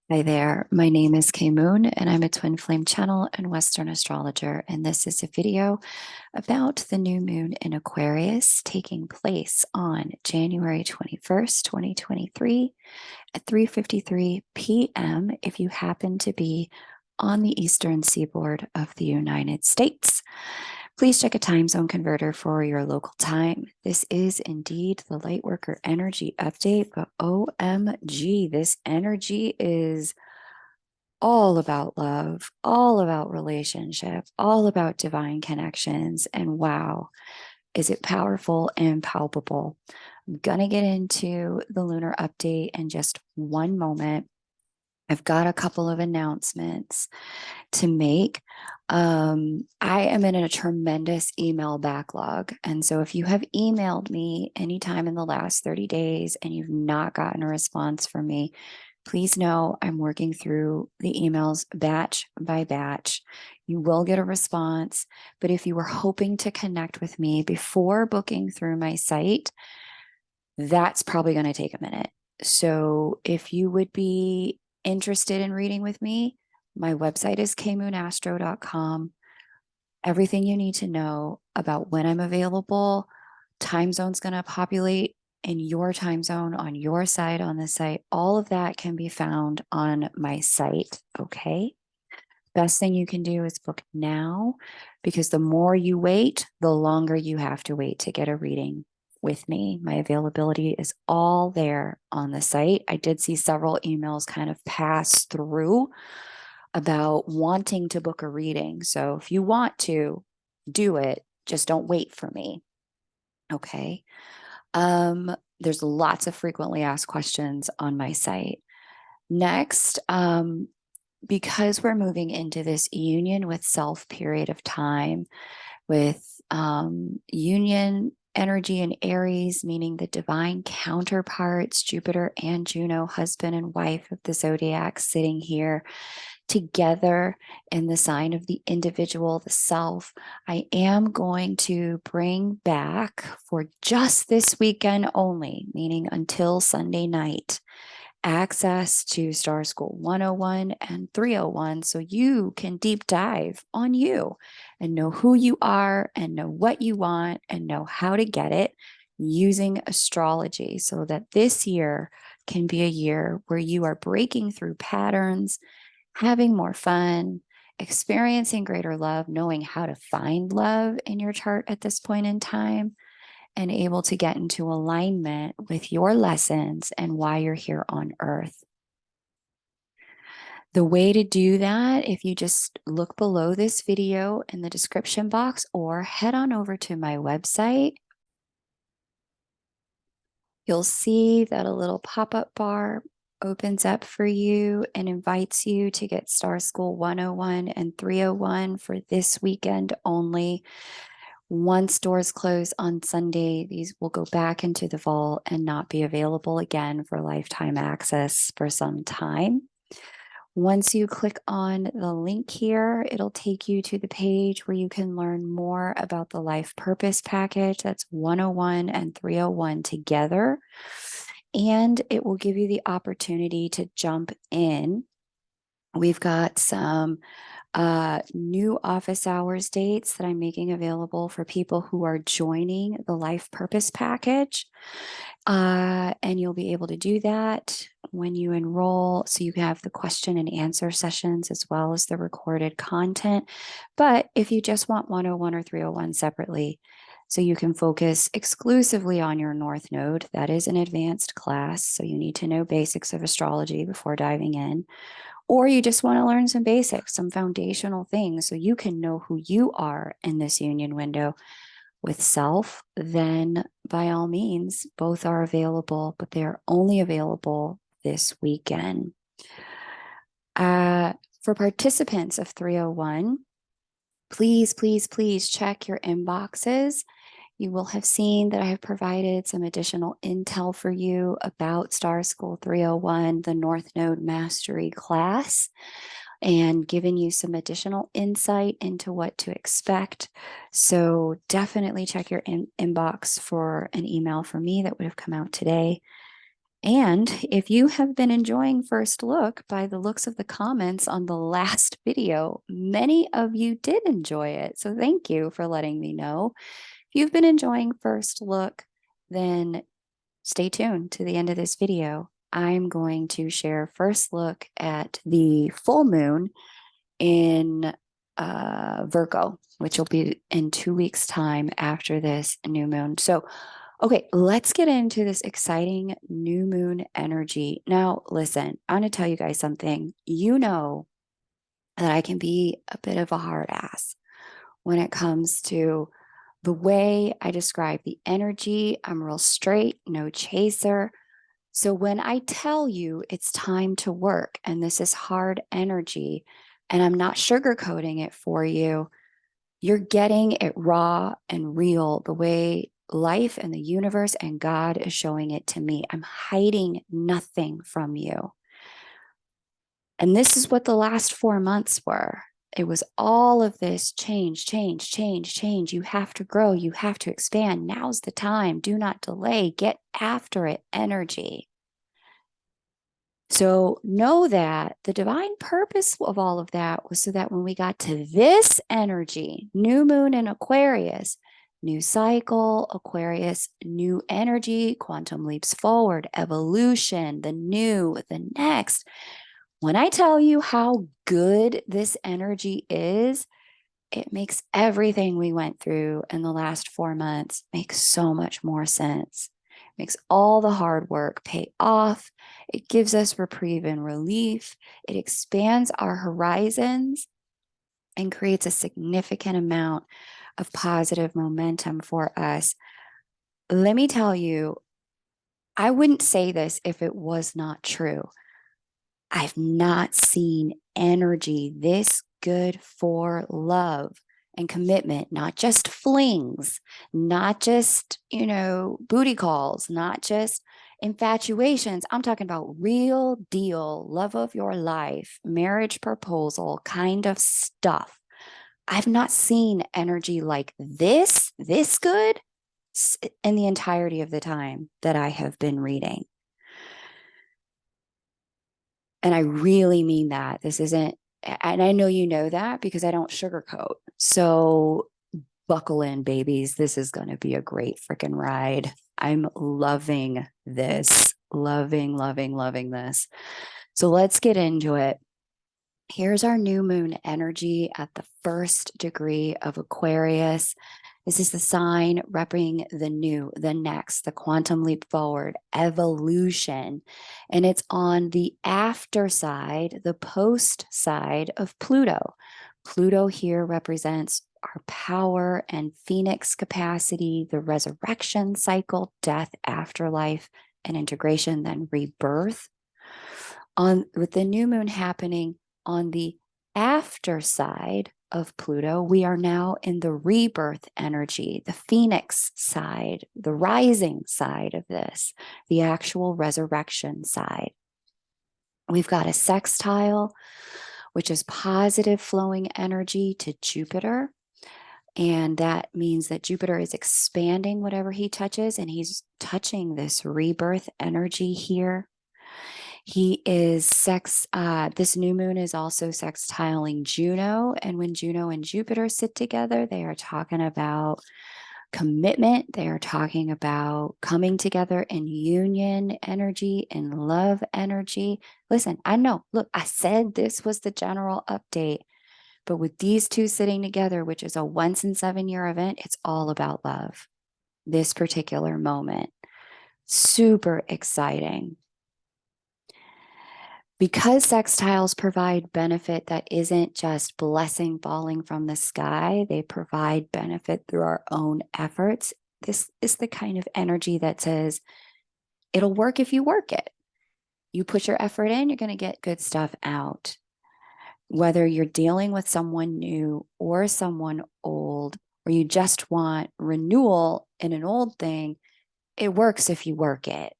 Hi there, my name is Kay Moon and I'm a twin flame channel and Western astrologer. And this is a video about the new moon in Aquarius taking place on January 21st, 2023 at 3:53 p.m. if you happen to be on the eastern seaboard of the United States. Please check a time zone converter for your local time. This is indeed the Lightworker energy update, but OMG, this energy is all about love, all about relationship, all about divine connections. And wow, is it powerful and palpable? I'm going to get into the lunar update in just one moment. I've got a couple of announcements to make. I am in a tremendous email backlog. And so if you have emailed me anytime in the last 30 days and you've not gotten a response from me, please know I'm working through the emails batch by batch. You will get a response, but if you were hoping to connect with me before booking through my site, that's probably going to take a minute. So if you would be interested in reading with me, my website is kmoonastro.com. Everything you need to know about when I'm available, time zone's going to populate in your time zone on your side on the site. All of that can be found on my site. Okay. Best thing you can do is book now, because the more you wait, the longer you have to wait to get a reading with me. My availability is all there on the site. I did see several emails kind of pass through about wanting to book a reading. So if you want to do it, just don't wait for me. Okay. There's lots of frequently asked questions on my site. Next, because we're moving into this union with self period of time, with union energy in Aries, meaning the divine counterparts, Jupiter and Juno, husband and wife of the zodiac, sitting here together in the sign of the individual, the self. I am going to bring back for just this weekend only, meaning until Sunday night, access to Star School 101 and 301 so you can deep dive on you and know who you are and know what you want and know how to get it using astrology, so that this year can be a year where you are breaking through patterns, having more fun, experiencing greater love, knowing how to find love in your chart at this point in time, and able to get into alignment with your lessons and why you're here on earth. The way to do that, if you just look below this video in the description box or head on over to my website, you'll see that a little pop-up bar opens up for you and invites you to get Star School 101 and 301 for this weekend only. Once doors close on Sunday, these will go back into the vault and not be available again for lifetime access for some time. Once you click on the link here, it'll take you to the page where you can learn more about the life purpose package. That's 101 and 301 together. And it will give you the opportunity to jump in. We've got some new office hours dates that I'm making available for people who are joining the life purpose package. And you'll be able to do that when you enroll. So you have the question and answer sessions as well as the recorded content. But if you just want 101 or 301 separately, so you can focus exclusively on your North Node, that is an advanced class. So you need to know basics of astrology before diving in. Or you just want to learn some basics, some foundational things so you can know who you are in this union window with self, then by all means, both are available, but they're only available this weekend. For participants of 301, please, please, please check your inboxes. You will have seen that I have provided some additional intel for you about Star School 301, the North Node Mastery class, and given you some additional insight into what to expect. So definitely check your inbox for an email from me that would have come out today. And if you have been enjoying First Look by the looks of the comments on the last video, many of you did enjoy it. So thank you for letting me know. If you've been enjoying First Look, then stay tuned to the end of this video. I'm going to share First Look at the full moon in Virgo, which will be in 2 weeks' time after this new moon. So, okay, let's get into this exciting new moon energy. Now, listen, I'm going to tell you guys something. You know that I can be a bit of a hard ass when it comes to the way I describe the energy. I'm real straight, no chaser. So when I tell you it's time to work and this is hard energy and I'm not sugarcoating it for you, you're getting it raw and real the way life and the universe and God is showing it to me. I'm hiding nothing from you. And this is what the last 4 months were. It was all of this change, change, change, change. You have to grow. You have to expand. Now's the time. Do not delay. Get after it energy. So know that the divine purpose of all of that was so that when we got to this energy, new moon in Aquarius, new cycle, Aquarius, new energy, quantum leaps forward, evolution, the new, the next. When I tell you how good this energy is, it makes everything we went through in the last 4 months make so much more sense. It makes all the hard work pay off. It gives us reprieve and relief. It expands our horizons and creates a significant amount of positive momentum for us. Let me tell you, I wouldn't say this if it was not true. I've not seen energy this good for love and commitment, not just flings, not just, booty calls, not just infatuations. I'm talking about real deal, love of your life, marriage proposal kind of stuff. I've not seen energy like this good in the entirety of the time that I have been reading. And I really mean that. This isn't, and I know you know that because I don't sugarcoat. So buckle in, babies. This is going to be a great freaking ride. I'm loving this. Loving, loving, loving this. So let's get into it. Here's our new moon energy at the 1st degree of Aquarius. This is the sign representing the new, the next, the quantum leap forward, evolution. And it's on the after side, the post side of Pluto. Pluto here represents our power and phoenix capacity, the resurrection cycle, death, afterlife, and integration, then rebirth. With the new moon happening on the after side of Pluto, we are now in the rebirth energy, the phoenix side, the rising side of this, the actual resurrection side. We've got a sextile, which is positive flowing energy to Jupiter. And that means that Jupiter is expanding whatever he touches, and he's touching this rebirth energy here. He is this new moon is also sextiling Juno. And when Juno and Jupiter sit together, they are talking about commitment. They are talking about coming together in union energy, in love energy. Listen, I know, look, I said this was the general update, but with these two sitting together, which is a once in 7-year event, it's all about love. This particular moment, super exciting. Because sextiles provide benefit that isn't just blessing falling from the sky, they provide benefit through our own efforts. This is the kind of energy that says it'll work if you work it. You put your effort in, you're going to get good stuff out. Whether you're dealing with someone new or someone old, or you just want renewal in an old thing, it works if you work it.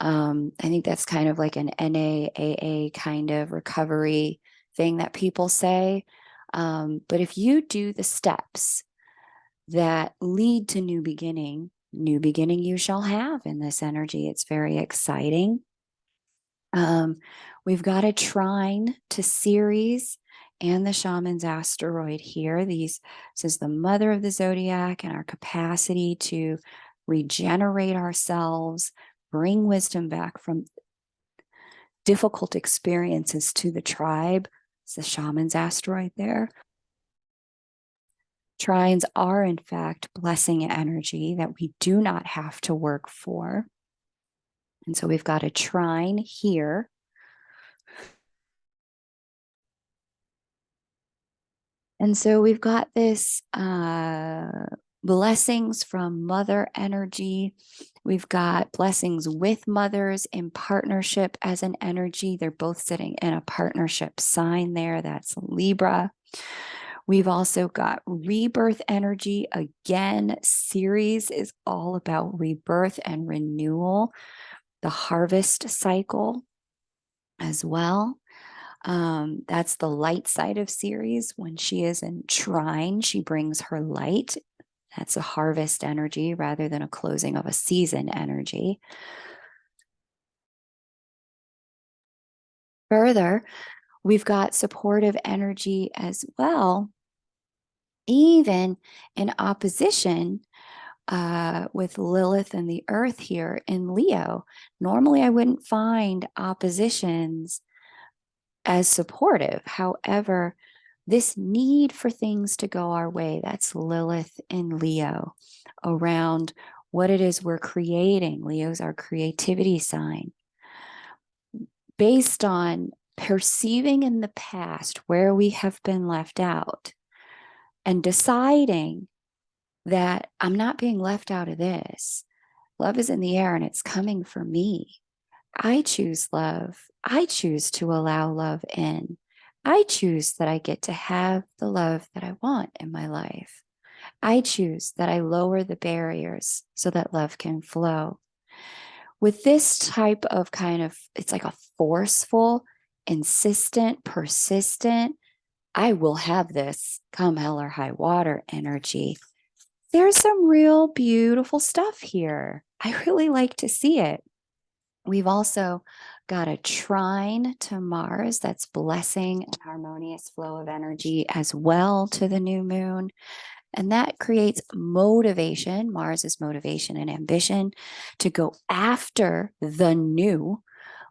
I think that's kind of like an NAAA kind of recovery thing that people say. But if you do the steps that lead to new beginning, New beginning you shall have in this energy. It's very exciting. We've got a trine to Ceres and the shaman's asteroid here. This is the mother of the zodiac and our capacity to regenerate ourselves, bring wisdom back from difficult experiences to the tribe. It's the shaman's asteroid there. Trines are, in fact, blessing energy that we do not have to work for. And so we've got a trine here. And so we've got this blessings from mother energy. We've got blessings with mothers in partnership as an energy. They're both sitting in a partnership sign there. That's Libra. We've also got rebirth energy. Again, Ceres is all about rebirth and renewal, the harvest cycle as well. That's the light side of Ceres. When she is in trine, she brings her light. That's a harvest energy rather than a closing of a season energy. Further, we've got supportive energy as well, even in opposition with Lilith and the Earth here in Leo. Normally, I wouldn't find oppositions as supportive. However, this need for things to go our way, that's Lilith in Leo, around what it is we're creating. Leo's our creativity sign. Based on perceiving in the past where we have been left out and deciding that I'm not being left out of this. Love is in the air and it's coming for me. I choose love. I choose to allow love in. I choose that I get to have the love that I want in my life. I choose that I lower the barriers so that love can flow. With this type of it's like a forceful, insistent, persistent, I will have this come hell or high water energy. There's some real beautiful stuff here. I really like to see it. We've also got a trine to Mars that's blessing an harmonious flow of energy as well to the new moon. And that creates motivation. Mars is motivation and ambition to go after the new.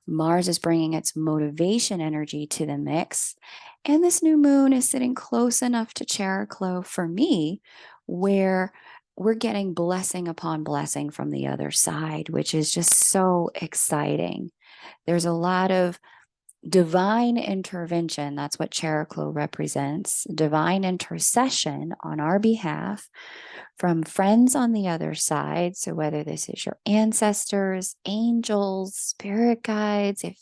Mars is bringing its motivation energy to the mix. And this new moon is sitting close enough to Chariklo for me, where we're getting blessing upon blessing from the other side, which is just so exciting. There's a lot of divine intervention. That's what Chariklo represents. Divine intercession on our behalf from friends on the other side. So whether this is your ancestors, angels, spirit guides, if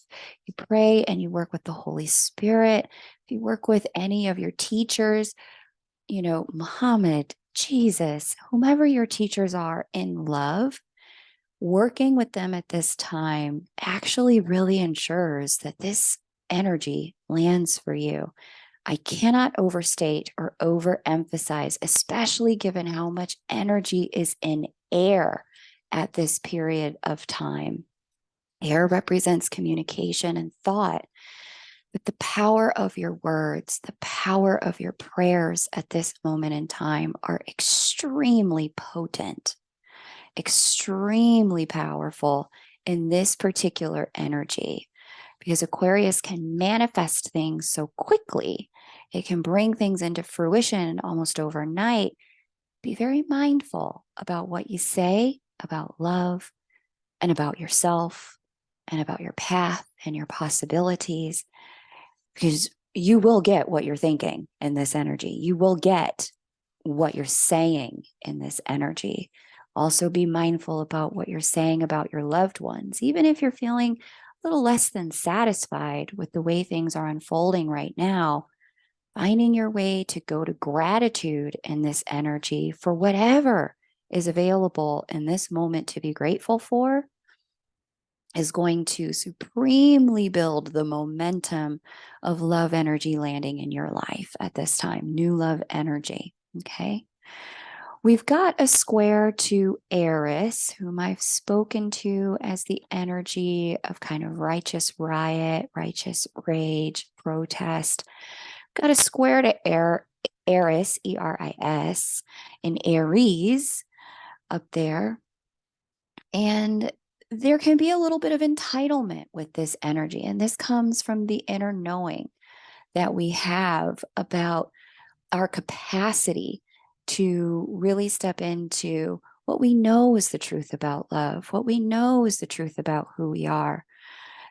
you pray and you work with the Holy Spirit, if you work with any of your teachers, Muhammad, Jesus, whomever your teachers are in love, working with them at this time actually really ensures that this energy lands for you. I cannot overstate or overemphasize, especially given how much energy is in air at this period of time. Air represents communication and thought. But the power of your words, the power of your prayers at this moment in time are extremely potent, extremely powerful in this particular energy, because Aquarius can manifest things so quickly. It can bring things into fruition almost overnight. Be very mindful about what you say about love and about yourself and about your path and your possibilities, because you will get what you're thinking in this energy. You will get what you're saying in this energy. Also, be mindful about what you're saying about your loved ones, even if you're feeling a little less than satisfied with the way things are unfolding right now. Finding your way to go to gratitude in this energy for whatever is available in this moment to be grateful for is going to supremely build the momentum of love energy landing in your life at this time. New love energy. Okay. We've got a square to Eris, whom I've spoken to as the energy of kind of righteous riot, righteous rage, protest. Got a square to Eris, Eris, in Aries up there. And there can be a little bit of entitlement with this energy. And this comes from the inner knowing that we have about our capacity to really step into what we know is the truth about love, what we know is the truth about who we are.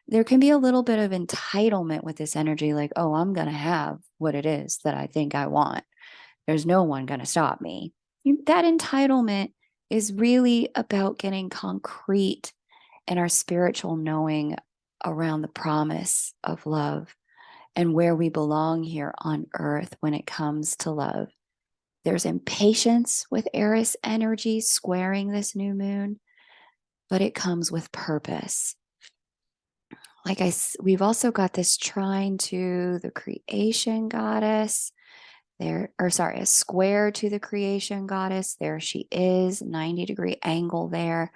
There can be a little bit of entitlement with this energy, like, oh, I'm going to have what it is that I think I want. There's no one going to stop me. That entitlement is really about getting concrete in our spiritual knowing around the promise of love and where we belong here on earth when it comes to love. There's impatience with Eris energy squaring this new moon, but it comes with purpose. We've also got this trine to the creation goddess there, or sorry, a square to the creation goddess. There she is, 90-degree angle there.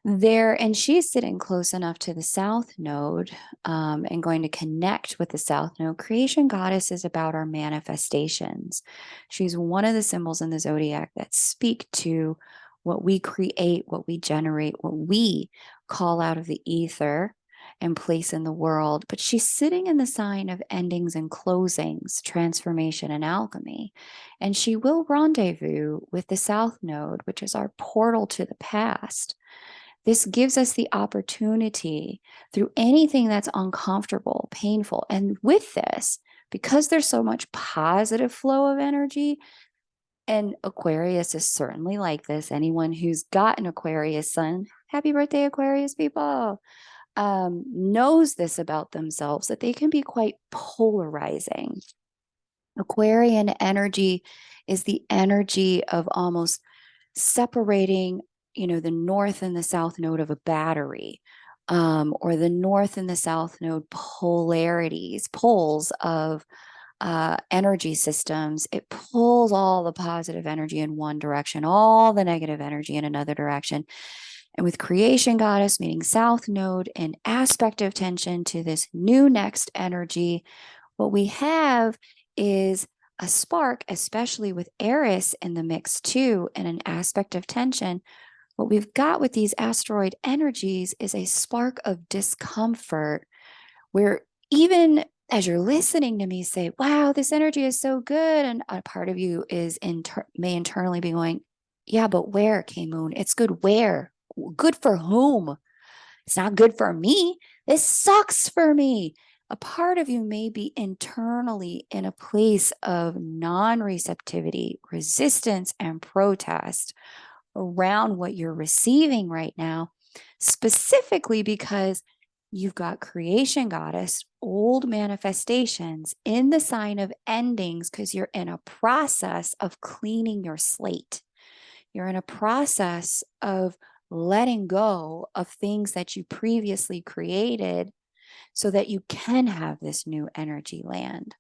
There, and she's sitting close enough to the south node and going to connect with the south node. Creation goddess is about our manifestations. She's one of the symbols in the zodiac that speak to what we create, what we generate, what we call out of the ether and place in the world. But she's sitting in the sign of endings and closings, transformation and alchemy. And she will rendezvous with the south node, which is our portal to the past. This gives us the opportunity through anything that's uncomfortable, painful. And with this, because there's so much positive flow of energy, and Aquarius is certainly like this. Anyone who's got an Aquarius sun, happy birthday, Aquarius people, knows this about themselves, that they can be quite polarizing. Aquarian energy is the energy of almost separating the north and the south node of a battery, or the north and the south node poles of energy systems. It pulls all the positive energy in one direction, all the negative energy in another direction. And with creation goddess meaning south node and aspect of tension to this new next energy, what we have is a spark, especially with Eris in the mix too, and an aspect of tension. What we've got with these asteroid energies is a spark of discomfort where even as you're listening to me say, wow, this energy is so good. And a part of you may internally be going, yeah, but where, K-Moon? It's good where? Good for whom? It's not good for me. This sucks for me. A part of you may be internally in a place of non-receptivity, resistance, and protest around what you're receiving right now, specifically because you've got creation goddess, old manifestations in the sign of endings, because you're in a process of cleaning your slate. You're in a process of letting go of things that you previously created so that you can have this new energy land.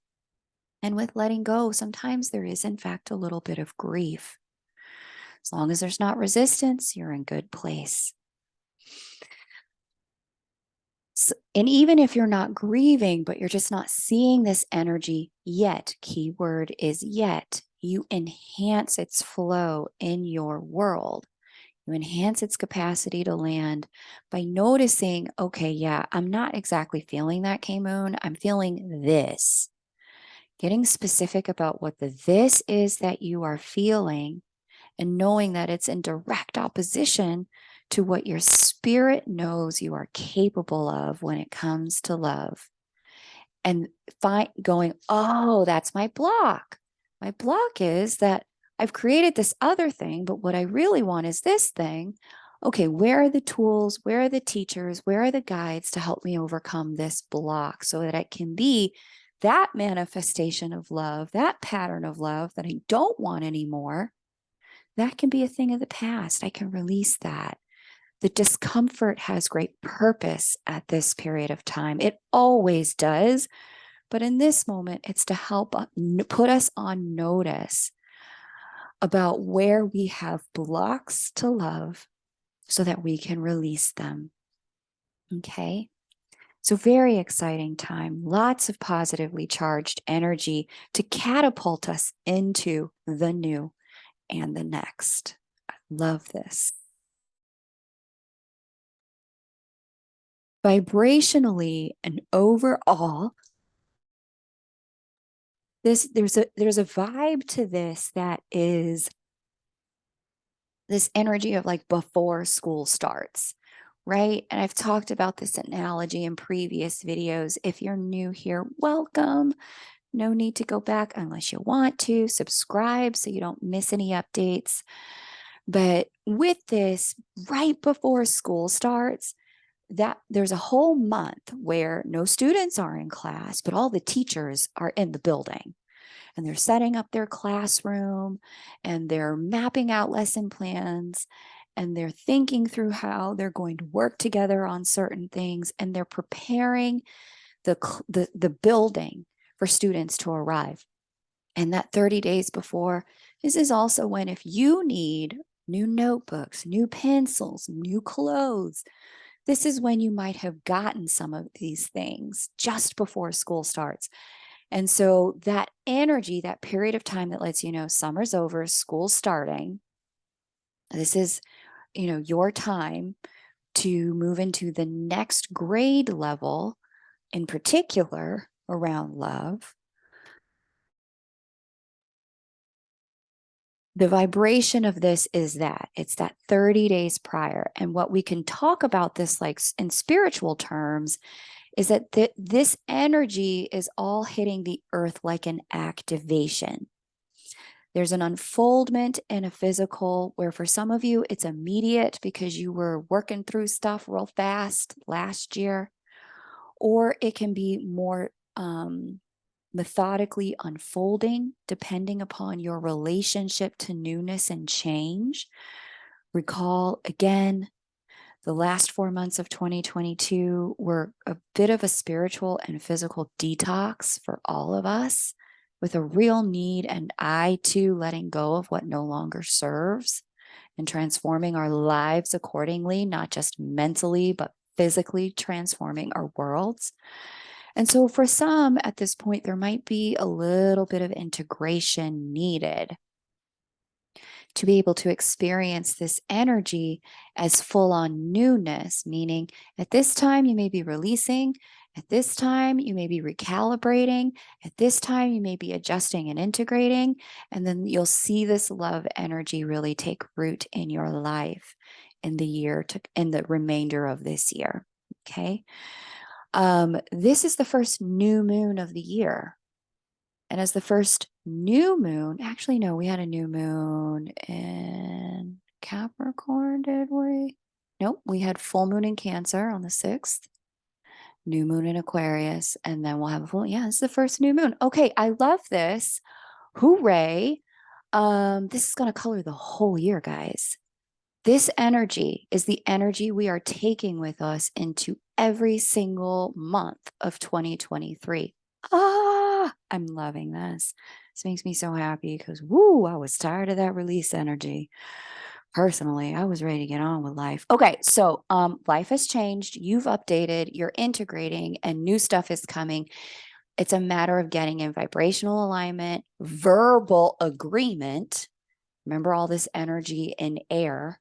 And with letting go, sometimes there is, in fact, a little bit of grief. As long as there's not resistance, you're in good place. So, and even if you're not grieving, but you're just not seeing this energy yet, keyword is yet, you enhance its flow in your world. You enhance its capacity to land by noticing, okay, yeah, I'm not exactly feeling that, K-Moon. I'm feeling this. Getting specific about what the this is that you are feeling and knowing that it's in direct opposition to what your spirit knows you are capable of when it comes to love. And going, oh, that's my block. My block is that I've created this other thing, but what I really want is this thing. Okay, where are the tools? Where are the teachers? Where are the guides to help me overcome this block so that I can be that manifestation of love, that pattern of love that I don't want anymore? That can be a thing of the past. I can release that. The discomfort has great purpose at this period of time. It always does. But in this moment, it's to help put us on notice about where we have blocks to love so that we can release them. Okay. So, very exciting time, lots of positively charged energy to catapult us into the new and the next. I love this. Vibrationally and overall, there's a vibe to this that is this energy of like before school starts, right? And I've talked about this analogy in previous videos. If you're new here, welcome. No need to go back unless you want to. Subscribe so you don't miss any updates. But with this, right before school starts, that there's a whole month where no students are in class, but all the teachers are in the building and they're setting up their classroom and they're mapping out lesson plans and they're thinking through how they're going to work together on certain things and they're preparing the building for students to arrive. And that 30 days before, this is also when if you need new notebooks, new pencils, new clothes, this is when you might have gotten some of these things just before school starts. And so that energy, that period of time that lets you know summer's over, school's starting, this is, your time to move into the next grade level, in particular around love. The vibration of this is that it's that 30 days prior. And what we can talk about this like in spiritual terms is that this energy is all hitting the earth like an activation. There's an unfoldment and a physical where for some of you it's immediate because you were working through stuff real fast last year, or it can be more methodically unfolding depending upon your relationship to newness and change. Recall again, the last 4 months of 2022 were a bit of a spiritual and physical detox for all of us, with a real need and eye to letting go of what no longer serves and transforming our lives accordingly, not just mentally, but physically transforming our worlds. And so for some at this point, there might be a little bit of integration needed to be able to experience this energy as full on newness, meaning at this time you may be releasing, at this time you may be recalibrating, at this time you may be adjusting and integrating, and then you'll see this love energy really take root in your life in the remainder of this year. Okay. This is the first new moon of the year. And as the first new moon, actually, no, we had a new moon in Capricorn, did we? Nope, we had full moon in Cancer on the 6th, new moon in Aquarius, and then we'll have a full, yeah, this is the first new moon. Okay, I love this. Hooray. This is going to color the whole year, guys. This energy is the energy we are taking with us into every single month of 2023. I'm loving this. This makes me so happy because, woo, I was tired of that release energy. Personally, I was ready to get on with life. Okay, so life has changed. You've updated, you're integrating, and new stuff is coming. It's a matter of getting in vibrational alignment, verbal agreement. Remember all this energy in air.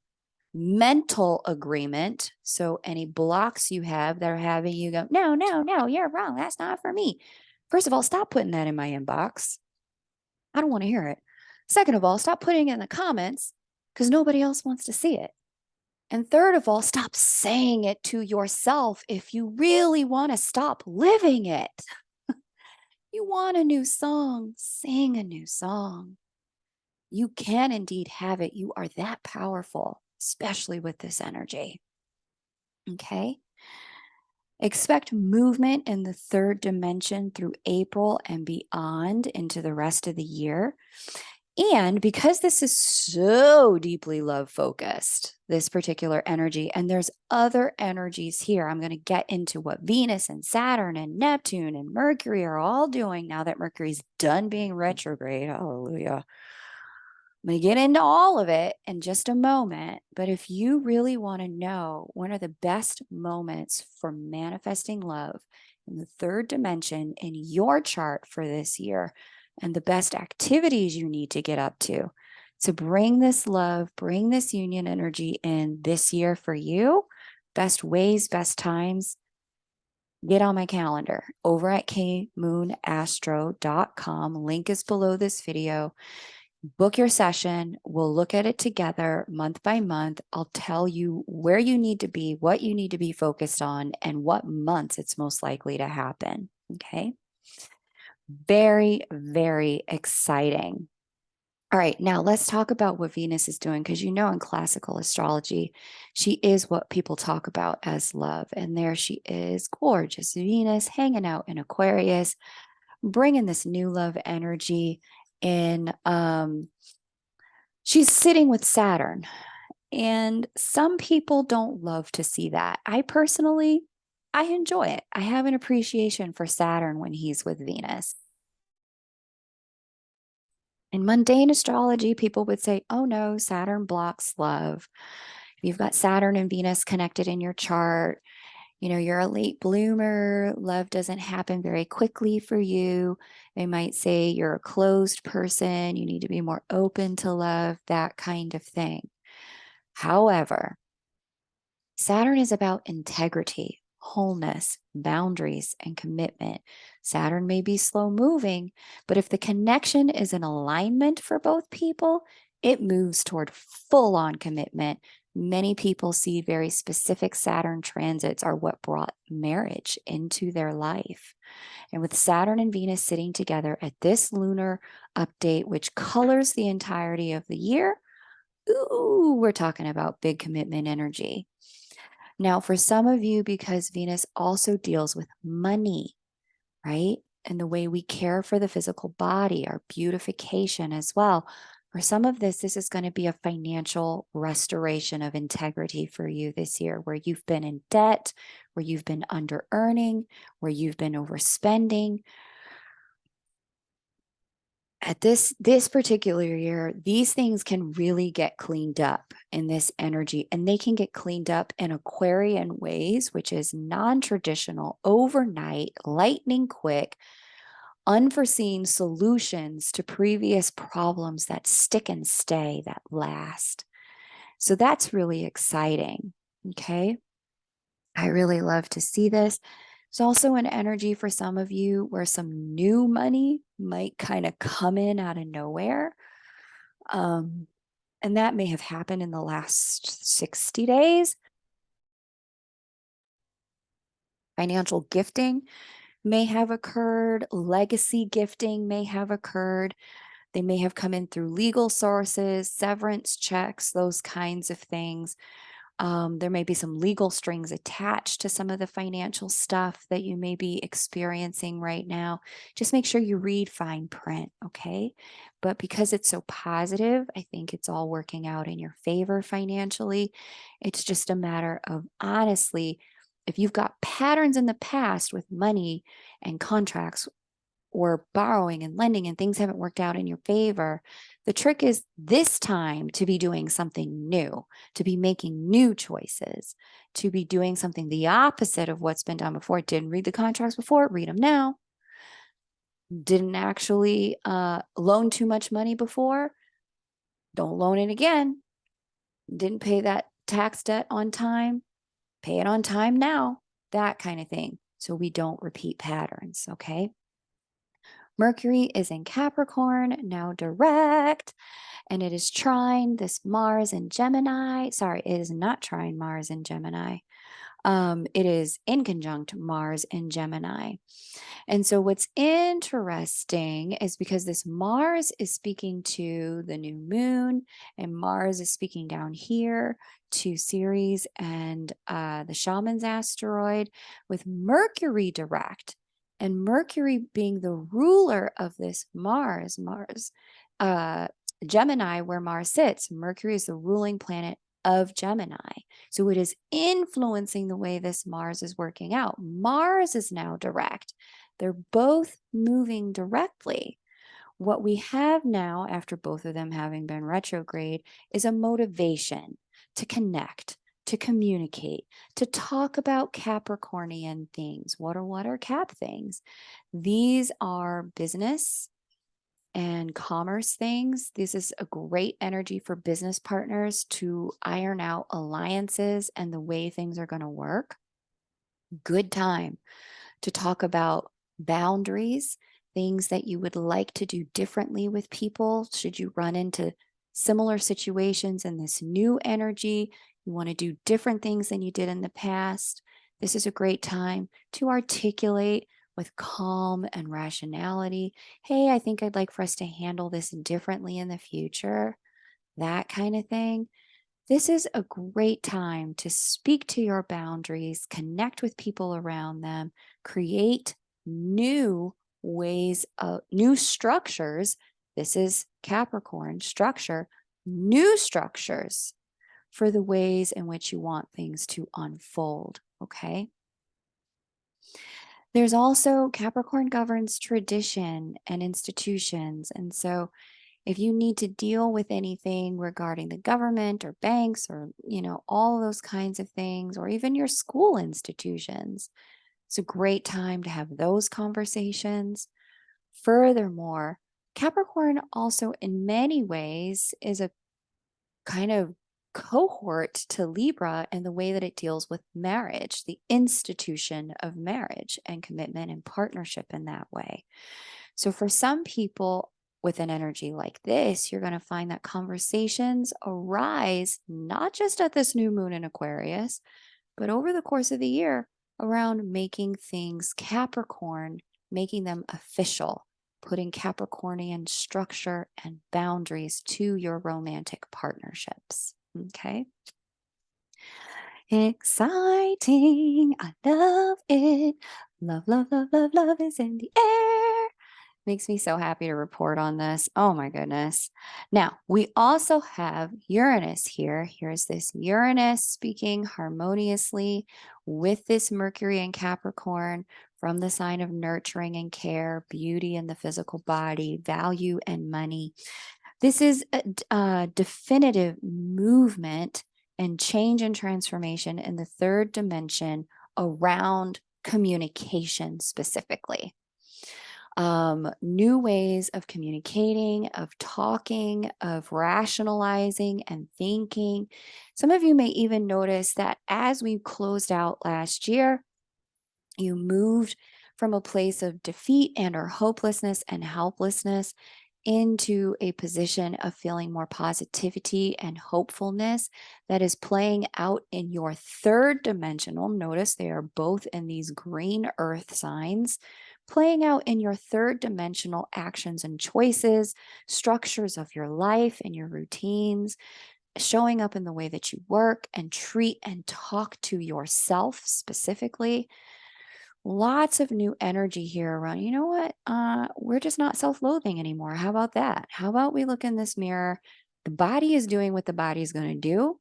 Mental agreement. So any blocks you have that are having you go, no, no, no, you're wrong. That's not for me. First of all, stop putting that in my inbox. I don't want to hear it. Second of all, stop putting it in the comments because nobody else wants to see it. And third of all, stop saying it to yourself if you really want to stop living it. You want a new song, sing a new song. You can indeed have it. You are that powerful, especially with this energy. Okay. Expect movement in the third dimension through April and beyond into the rest of the year. And because this is so deeply love focused, this particular energy, and there's other energies here, I'm going to get into what Venus and Saturn and Neptune and Mercury are all doing now that Mercury's done being retrograde. Hallelujah. I'm going to get into all of it in just a moment. But if you really want to know one of the best moments for manifesting love in the third dimension in your chart for this year, and the best activities you need to get up to bring this love, bring this union energy in this year for you, best ways, best times, get on my calendar over at kmoonastro.com. Link is below this video. Book your session. We'll look at it together month by month. I'll tell you where you need to be, what you need to be focused on, and what months it's most likely to happen. Okay. Very, very exciting. All right, now let's talk about what Venus is doing, because you know in classical astrology, she is what people talk about as love. And there she is, gorgeous Venus hanging out in Aquarius, bringing this new love energy in. She's sitting with Saturn, and some people don't love to see that. I personally, I enjoy it. I have an appreciation for Saturn when he's with Venus. In mundane astrology, people would say, oh no, Saturn blocks love. If you've got Saturn and Venus connected in your chart, you know, you're a late bloomer, love doesn't happen very quickly for you. They might say you're a closed person, you need to be more open to love, that kind of thing. However, Saturn is about integrity, wholeness, boundaries, and commitment. Saturn may be slow moving, but if the connection is in alignment for both people, it moves toward full on commitment. Many people see very specific Saturn transits are what brought marriage into their life. And with Saturn and Venus sitting together at this lunar update, which colors the entirety of the year, ooh, we're talking about big commitment energy. Now, for some of you, because Venus also deals with money, right? And the way we care for the physical body, our beautification as well. For some of this is going to be a financial restoration of integrity for you this year, where you've been in debt, where you've been under earning, where you've been overspending. At this particular year, these things can really get cleaned up in this energy, and they can get cleaned up in Aquarian ways, which is non-traditional, overnight, lightning quick, unforeseen solutions to previous problems that stick and stay, that last. So that's really exciting. Okay. I really love to see this. There's also an energy for some of you where some new money might kind of come in out of nowhere. And that may have happened in the last 60 days. Financial gifting may have occurred. Legacy gifting may have occurred. They may have come in through legal sources, severance checks, those kinds of things. There may be some legal strings attached to some of the financial stuff that you may be experiencing right now. Just make sure you read fine print, okay? But because it's so positive, I think it's all working out in your favor financially. It's just a matter of, honestly, if you've got patterns in the past with money and contracts or borrowing and lending and things haven't worked out in your favor, the trick is this time to be doing something new, to be making new choices, to be doing something the opposite of what's been done before. Didn't read the contracts before, read them now. Didn't actually loan too much money before, don't loan it again. Didn't pay that tax debt on time, pay it on time now, that kind of thing. So we don't repeat patterns, okay? Mercury is in Capricorn, now direct, and it is trine this Mars in Gemini. Sorry, it is not trine Mars in Gemini. It is in conjunct Mars in Gemini. And so what's interesting is because this Mars is speaking to the new moon, and Mars is speaking down here to Ceres and the Shaman's asteroid, with Mercury direct, and Mercury being the ruler of this Mars, Gemini, where Mars sits. Mercury is the ruling planet of Gemini. So it is influencing the way this Mars is working out. Mars is now direct. They're both moving directly, What we have now, after both of them having been retrograde, is a motivation to connect, to communicate, to talk about Capricornian things. What are Cap things? These are business and commerce things. This is a great energy for business partners to iron out alliances and the way things are going to work. Good time to talk about boundaries, things that you would like to do differently with people. Should you run into similar situations in this new energy, you want to do different things than you did in the past. This is a great time to articulate with calm and rationality. Hey, I think I'd like for us to handle this differently in the future. That kind of thing. This is a great time to speak to your boundaries, connect with people around them, create new ways of new structures. This is Capricorn structure, new structures for the ways in which you want things to unfold. Okay. There's also Capricorn governs tradition and institutions. And so if you need to deal with anything regarding the government or banks or, all of those kinds of things, or even your school institutions, it's a great time to have those conversations. Furthermore, Capricorn also, in many ways, is a kind of cohort to Libra in the way that it deals with marriage, the institution of marriage and commitment and partnership in that way. So, for some people with an energy like this, you're going to find that conversations arise not just at this new moon in Aquarius, but over the course of the year around making things Capricorn, making them official, putting Capricornian structure and boundaries to your romantic partnerships. Okay. Exciting. I love it. Love, love, love, love, love is in the air. Makes me so happy to report on this. Oh my goodness. Now, we also have Uranus here. Here's this Uranus speaking harmoniously with this Mercury in Capricorn from the sign of nurturing and care, beauty in the physical body, value and money. This is a definitive movement and change and transformation in the third dimension around communication specifically. New ways of communicating, of talking, of rationalizing and thinking. Some of you may even notice that as we closed out last year, you moved from a place of defeat and or hopelessness and helplessness into a position of feeling more positivity and hopefulness that is playing out in your third dimensional. Notice they are both in these green earth signs, playing out in your third dimensional actions and choices, structures of your life and your routines, showing up in the way that you work and treat and talk to yourself specifically. Lots of new energy here around, you know what? We're just not self-loathing anymore. How about that? How about we look in this mirror? The body is doing what the body is going to do.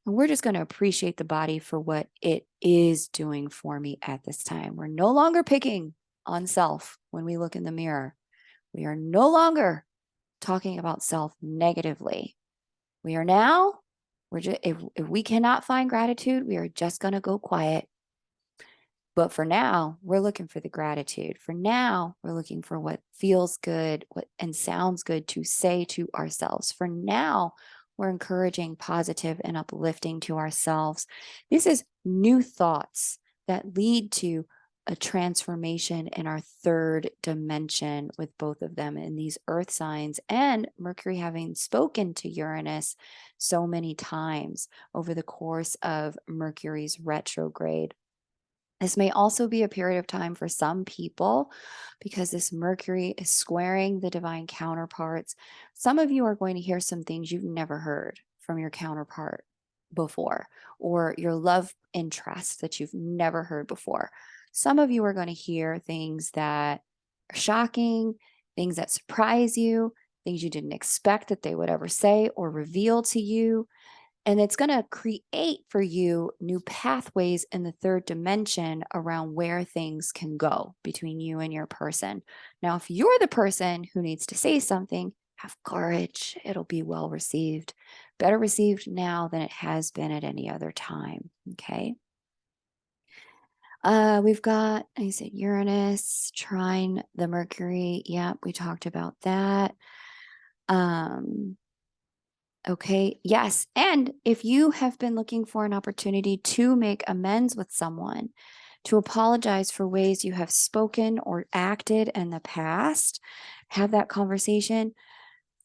And we're just going to appreciate the body for what it is doing for me at this time. We're no longer picking on self when we look in the mirror. We are no longer talking about self negatively. We are now, if we cannot find gratitude, we are just going to go quiet. But for now, we're looking for the gratitude. For now, we're looking for what feels good and sounds good to say to ourselves. For now, we're encouraging positive and uplifting to ourselves. This is new thoughts that lead to a transformation in our third dimension with both of them in these earth signs, and Mercury having spoken to Uranus so many times over the course of Mercury's retrograde. This may also be a period of time for some people because this Mercury is squaring the divine counterparts. Some of you are going to hear some things you've never heard from your counterpart before, or your love interest that you've never heard before. Some of you are going to hear things that are shocking, things that surprise you, things you didn't expect that they would ever say or reveal to you. And it's going to create for you new pathways in the third dimension around where things can go between you and your person. Now, if you're the person who needs to say something, have courage. It'll be well received, better received now than it has been at any other time. Okay. We've got, I said, Uranus trine the Mercury. Yeah, we talked about that. Okay, yes. And if you have been looking for an opportunity to make amends with someone, to apologize for ways you have spoken or acted in the past, have that conversation,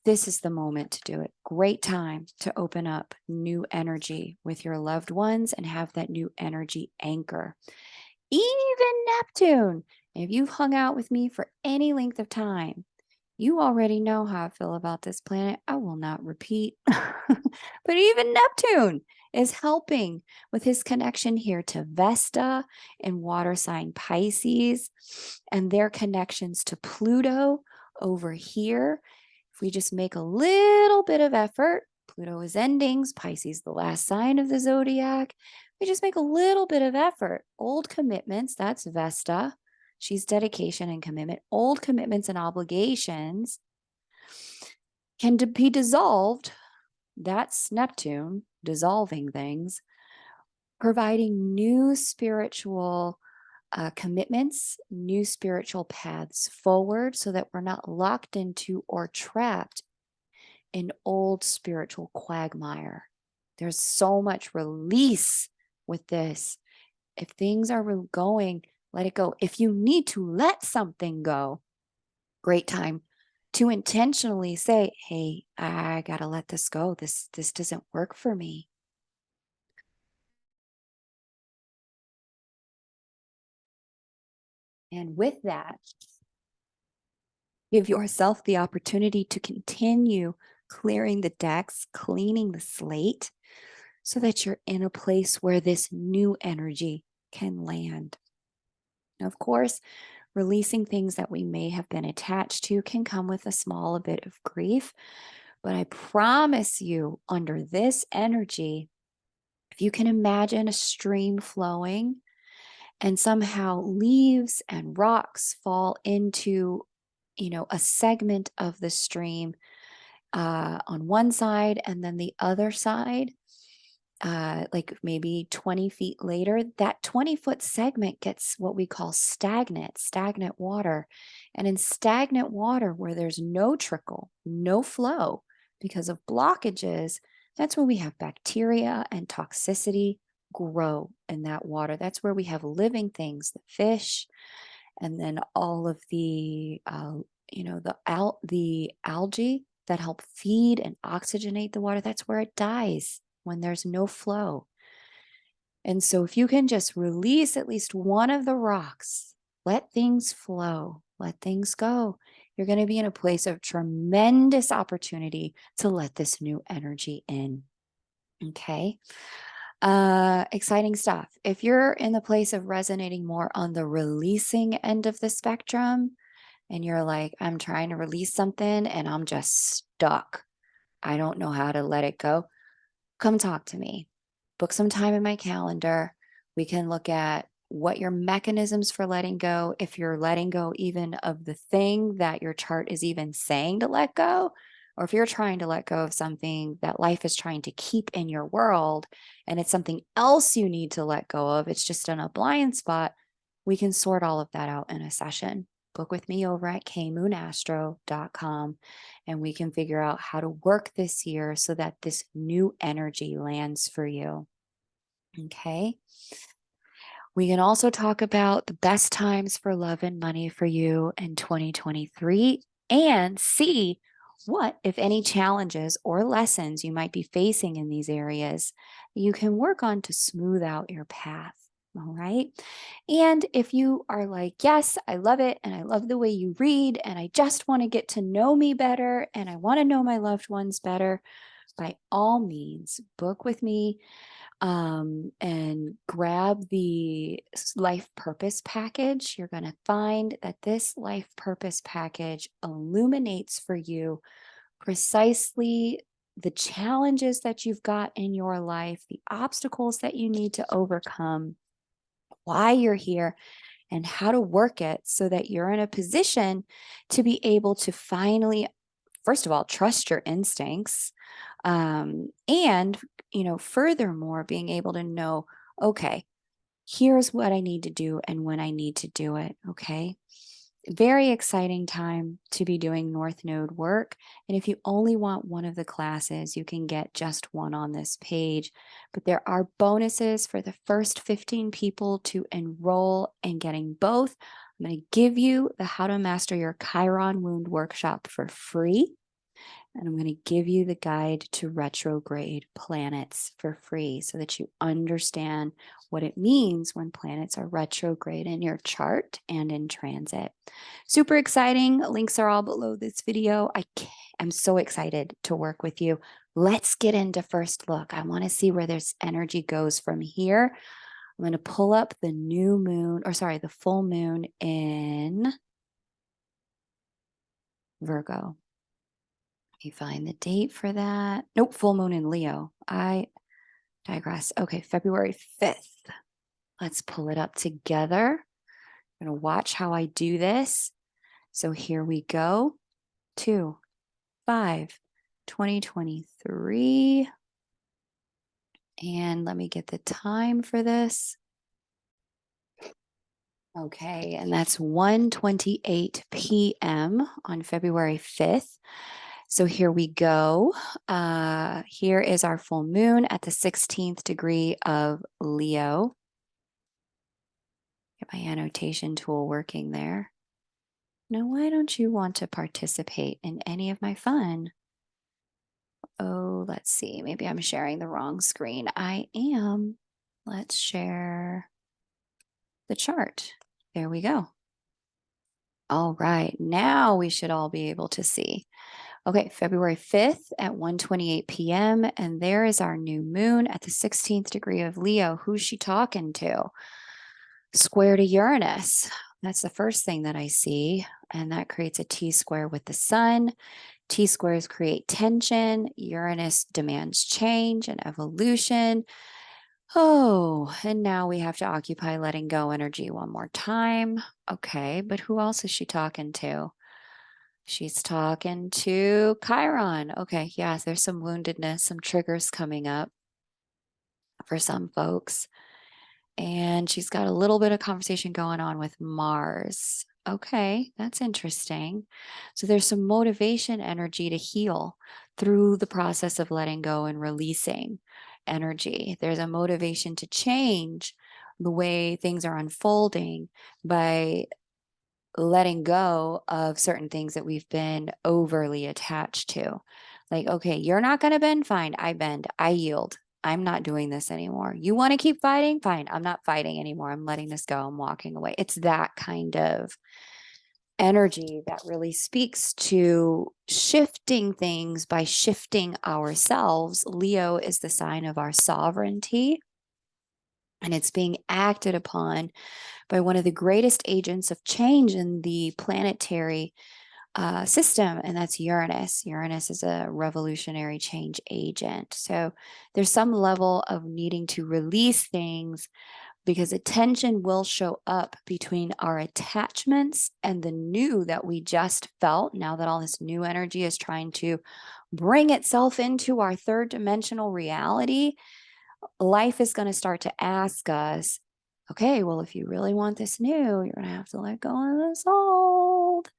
this is the moment to do it. Great time to open up new energy with your loved ones and have that new energy anchor. Even Neptune, if you've hung out with me for any length of time, you already know how I feel about this planet. I will not repeat. But even Neptune is helping with his connection here to Vesta and water sign Pisces and their connections to Pluto over here. If we just make a little bit of effort, Pluto is endings, Pisces, the last sign of the zodiac. We just make a little bit of effort. Old commitments, that's Vesta. She's dedication and commitment. Old commitments and obligations can be dissolved. That's Neptune, dissolving things, providing new spiritual commitments, new spiritual paths forward so that we're not locked into or trapped in old spiritual quagmire. There's so much release with this. If things are going, let it go. If you need to let something go, great time to intentionally say, hey, I got to let this go. This doesn't work for me. And with that, give yourself the opportunity to continue clearing the decks, cleaning the slate, so that you're in a place where this new energy can land. Of course, releasing things that we may have been attached to can come with a small bit of grief. But I promise you, under this energy, if you can imagine a stream flowing and somehow leaves and rocks fall into, a segment of the stream on one side and then the other side, like maybe 20 feet later, that 20-foot segment gets what we call stagnant water. And in stagnant water where there's no trickle, no flow because of blockages, that's where we have bacteria and toxicity grow in that water. That's where we have living things, the fish, and then all of the, the algae that help feed and oxygenate the water. That's where it dies when there's no flow. And so if you can just release at least one of the rocks, let things flow, let things go, you're going to be in a place of tremendous opportunity to let this new energy in. Okay. Exciting stuff. If you're in the place of resonating more on the releasing end of the spectrum, and you're like, I'm trying to release something and I'm just stuck, I don't know how to let it go, come talk to me. Book some time in my calendar. We can look at what your mechanisms for letting go, if you're letting go even of the thing that your chart is even saying to let go, or if you're trying to let go of something that life is trying to keep in your world and it's something else you need to let go of, it's just in a blind spot, we can sort all of that out in a session. Book with me over at kmoonastro.com and we can figure out how to work this year so that this new energy lands for you. Okay. We can also talk about the best times for love and money for you in 2023 and see what, if any, challenges or lessons you might be facing in these areas you can work on to smooth out your path. All right. And if you are like, yes, I love it. And I love the way you read. And I just want to get to know me better. And I want to know my loved ones better. By all means, book with me and grab the life purpose package. You're going to find that this life purpose package illuminates for you precisely the challenges that you've got in your life, the obstacles that you need to overcome, why you're here, and how to work it so that you're in a position to be able to finally, first of all, trust your instincts. And, furthermore, being able to know, okay, here's what I need to do and when I need to do it. Okay. Very exciting time to be doing North Node work. And if you only want one of the classes, you can get just one on this page. But there are bonuses for the first 15 people to enroll in getting both. I'm going to give you the How to Master Your Chiron Wound workshop for free. And I'm going to give you the guide to retrograde planets for free so that you understand what it means when planets are retrograde in your chart and in transit. Super exciting. Links are all below this video. I'm so excited to work with you. Let's get into first look. I want to see where this energy goes from here. I'm going to pull up the the full moon in Virgo. You find the date for that. Nope, full moon in Leo. I digress. Okay, February 5th. Let's pull it up together. I'm going to watch how I do this. So here we go. 2/5/2023. And let me get the time for this. Okay, and that's 1:28 p.m. on February 5th. So here we go. Here is our full moon at the 16th degree of Leo. Get my annotation tool working there. Now, why don't you want to participate in any of my fun? Oh, let's see. Maybe I'm sharing the wrong screen. I am. Let's share the chart. There we go. All right. Now we should all be able to see. Okay, February 5th at 1:28 p.m. And there is our new moon at the 16th degree of Leo. Who's she talking to? Square to Uranus. That's the first thing that I see. And that creates a T-square with the sun. T-squares create tension. Uranus demands change and evolution. Oh, and now we have to occupy letting go energy one more time. Okay, but who else is she talking to? She's talking to Chiron. Okay, yeah, there's some woundedness, some triggers coming up for some folks. And she's got a little bit of conversation going on with Mars. Okay, that's interesting. So there's some motivation energy to heal through the process of letting go and releasing energy. There's a motivation to change the way things are unfolding by letting go of certain things that we've been overly attached to. Like, okay, you're not going to bend. Fine. I bend. I yield. I'm not doing this anymore. You want to keep fighting? Fine. I'm not fighting anymore. I'm letting this go. I'm walking away. It's that kind of energy that really speaks to shifting things by shifting ourselves. Leo is the sign of our sovereignty, and it's being acted upon by one of the greatest agents of change in the planetary system, and that's Uranus. Uranus is a revolutionary change agent. So there's some level of needing to release things because a tension will show up between our attachments and the new that we just felt. Now that all this new energy is trying to bring itself into our third dimensional reality, life is going to start to ask us, okay, well, if you really want this new, you're going to have to let go of this old.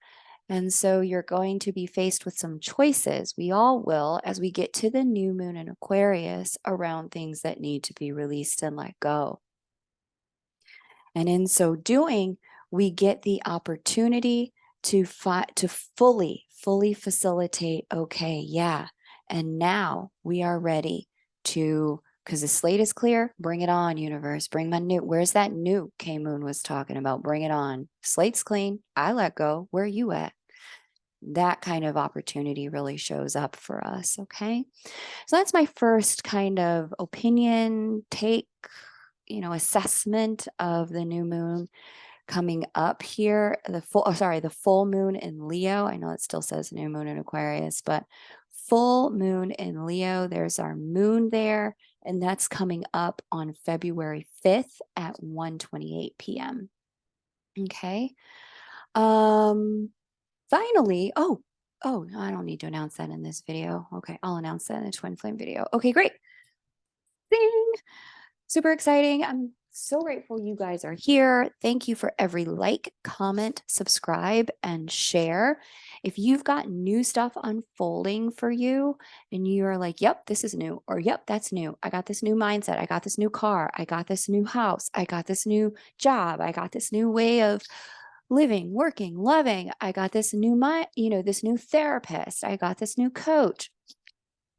And so you're going to be faced with some choices. We all will as we get to the new moon in Aquarius around things that need to be released and let go. And in so doing, we get the opportunity to fully facilitate, okay, yeah. And now we are ready to, because the slate is clear, bring it on, universe. Bring my new, where's that new K Moon was talking about? Bring it on. Slate's clean. I let go. Where are you at? That kind of opportunity really shows up for us. Okay. So that's my first kind of opinion, take, assessment of the new moon coming up here. The full moon in Leo. I know it still says new moon in Aquarius, but full moon in Leo. There's our moon there, and that's coming up on February 5th at 1:28 p.m. Okay. Um, Finally, I don't need to announce that in this video. Okay, I'll announce that in the twin flame video. Okay, great. Ding. Super exciting. I'm so grateful you guys are here. Thank you for every like, comment, subscribe, and share. If you've got new stuff unfolding for you and you are like, yep, this is new, or yep, that's new. I got this new mindset. I got this new car. I got this new house. I got this new job. I got this new way of living, working, loving. I got this new this new therapist. I got this new coach.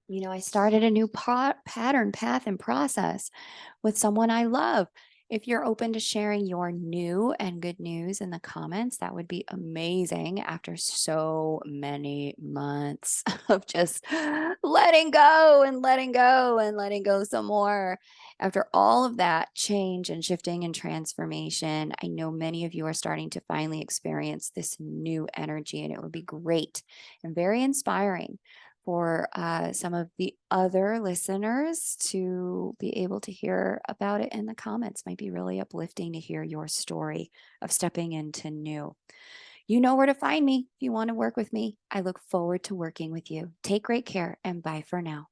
I started a new pattern, path, and process with someone I love. If you're open to sharing your new and good news in the comments, that would be amazing after so many months of just letting go and letting go and letting go some more. After all of that change and shifting and transformation, I know many of you are starting to finally experience this new energy, and it would be great and very inspiring for some of the other listeners to be able to hear about it in the comments. Might be really uplifting to hear your story of stepping into new. You know where to find me if you want to work with me. I look forward to working with you. Take great care and bye for now.